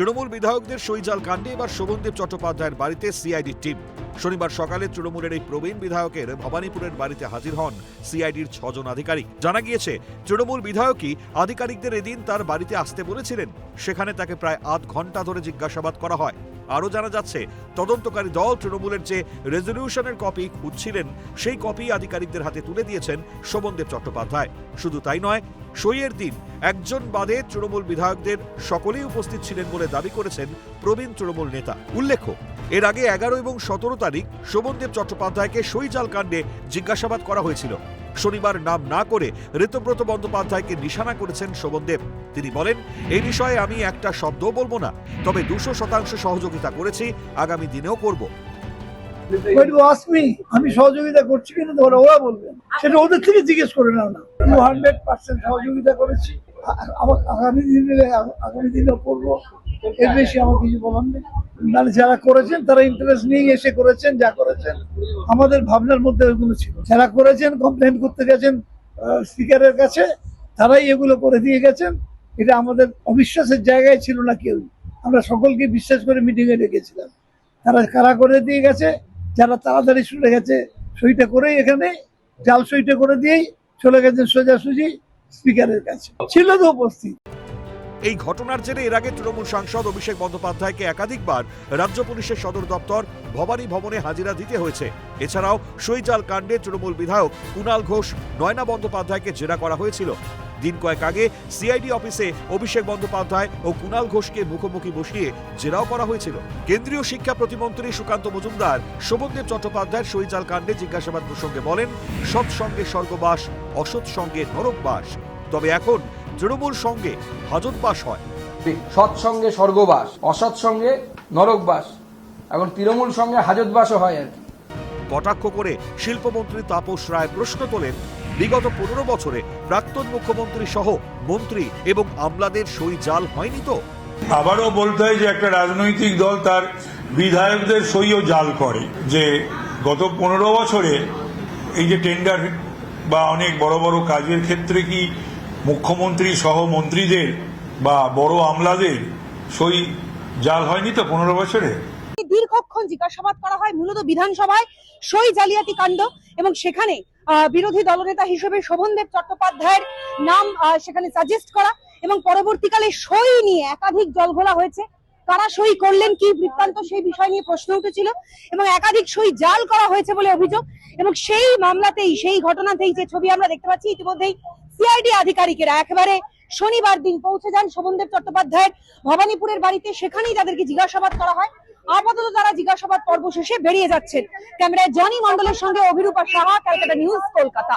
তৃণমূল বিধায়কদের সইজাল কাণ্ডে এবার শোভনদেব চট্টোপাধ্যায়ের বাড়িতে সিআইডির টিম। শনিবার সকালে তৃণমূলের এই প্রবীণ বিধায়কের ভবানীপুরের বাড়িতে হাজির হন সিআইডির 6 জন আধিকারিক। জানা গিয়েছে, তৃণমূল বিধায়কই আধিকারিকদের এদিন তার বাড়িতে আসতে বলেছিলেন। সেখানে তাকে প্রায় আধ ঘন্টা ধরে জিজ্ঞাসাবাদ করা হয়। আরও জানা যাচ্ছে, তদন্তকারী দল তৃণমূলের যে রেজলিউশনের কপি খুঁজছিলেন, সেই কপি আধিকারিকদের হাতে তুলে দিয়েছেন শোভনদেব চট্টোপাধ্যায়। শুধু তাই নয়, সইয়ের দিন একজন বাদে তৃণমূল বিধায়কদের সকলেই উপস্থিত ছিলেন বলে দাবি করেছেন প্রবীণ তৃণমূল নেতা। উল্লেখ্য, এর আগে 11 এবং 17 তারিখ শোভনদেব চট্টোপাধ্যায়কে সইজাল কাণ্ডে জিজ্ঞাসাবাদ করা হয়েছিল। শনিবার নাম না করে ঋতব্রত বন্দ্যোপাধ্যায়কে নিশানা করেছেন শোভনদেব। তিনি বলেন, এই বিষয়ে আমি একটা শব্দও বলবো না, তবে 200% সহযোগিতা করেছি, আগামী দিনেও করব। আমি সহযোগিতা করছি কিনা ওরা বলবেন, সেটা ওদের থেকে জিজ্ঞেস করে নাও না। 200% সহযোগিতা করেছি, আগামী দিনেও করবো। এর বেশি আমার কিছু বলার নেই। নাহলে যারা করেছেন তারা ইন্টারেস্ট নিয়ে এসে করেছেন, যা করেছেন আমাদের ভাবনার মধ্যে ওইগুলো ছিল। যারা করেছেন, কমপ্লেন করতে গেছেন স্পিকারের কাছে, তারাই এগুলো করে দিয়ে গেছেন। এটা আমাদের অবিশ্বাসের জায়গায় ছিল না কেউ। আমরা সকলকে বিশ্বাস করে মিটিং এ ডেকেছিলাম। তারা কারা করে দিয়ে গেছে, যারা তাড়াতাড়ি শুনে গেছে সইটা করেই এখানে জাল সইটা করে দিয়েই চলে গেছেন সোজাসুজি স্পিকারের কাছে। ছিল তো উপস্থিত। এই ঘটনার জেরে এর আগে তৃণমূল সাংসদ অভিষেক বন্দ্যোপাধ্যায়কে একাধিকবার রাজ্য পুলিশের সদর দপ্তর ভবানী ভবনে হাজিরা দিতে হয়েছে। এছাড়াও সইজাল কাণ্ডে তৃণমূল বিধায়ক কুণাল ঘোষ, নয়না বন্দ্যোপাধ্যায়কে জেরা করা হয়েছিল। দিন কয়েক আগে সিআইডি অফিসে অভিষেক বন্দ্যোপাধ্যায় ও কুণাল ঘোষকে মুখোমুখি বসিয়ে জেরাও করা হয়েছিল। কেন্দ্রীয় শিক্ষা প্রতিমন্ত্রী সুকান্ত মজুমদার শোভনদেব চট্টোপাধ্যায়ের সইজাল কাণ্ডে জিজ্ঞাসাবাদ প্রসঙ্গে বলেন, সৎ সঙ্গে স্বর্গবাস, অসৎ সঙ্গে নরকবাস। তবে এখন তৃণমূল সঙ্গে হাজতবাস হয়। সৎসঙ্গে স্বর্গবাস, অসৎ সঙ্গে নরকবাস, এখন তৃণমূল সঙ্গে হাজতবাসও হয় আর কি। কটাক্ষ করে শিল্পমন্ত্রী তাপস রায় প্রশ্ন তোলেন, বিগত 15 বছরে প্রাক্তন মুখ্যমন্ত্রী সহ মন্ত্রী এবং আমলাদের সই জাল হয়নি তো? আবারও বলতে হয় যে একটা রাজনৈতিক দল তার বিধায়কদের সইও জাল করে। যে গত 15 বছরে এই যে টেন্ডার বা অনেক বড় বড় কাজের ক্ষেত্রে কি মুখ্যমন্ত্রী সহ মন্ত্রীদের বা বড় আমলাদের সই জাল হয়নি তো 15 বছরে? দীর্ঘক্ষণ জিজ্ঞাসাবাদ করা হয় মূলত বিধানসভায় সই জালিয়াতি কাণ্ড, এবং সেখানে বিরোধী দলনেতা হিসেবে শোভনদেব চট্টোপাধ্যায়ের নাম সেখানে সাজেস্ট করা, এবং পরবর্তীকালে সই নিয়ে একাধিক জলঘোলা হয়েছে। কারা সই করলেন, কি বৃত্তান্ত, সেই বিষয় নিয়ে প্রশ্ন উঠেছিল, এবং একাধিক সই জাল করা হয়েছে বলে অভিযোগ। এবং সেই মামলাতেই, সেই ঘটনাতেই যে ছবি আমরা দেখতে পাচ্ছি, ইতিমধ্যেই সিআইডি আধিকারিকেরা একেবারে শনিবার দিন পৌঁছে যান শোভনদেব চট্টোপাধ্যায়ের ভবানীপুরের বাড়িতে। সেখানেই তাদেরকে জিজ্ঞাসাবাদ করা হয়। আপাতত তারা জিজ্ঞাসাবাদ পর্ব শেষে বেরিয়ে যাচ্ছেন। ক্যামেরায় জনি মন্ডলের সঙ্গে অভিরূপা সাহা, ক্যালকাটা নিউজ, কলকাতা।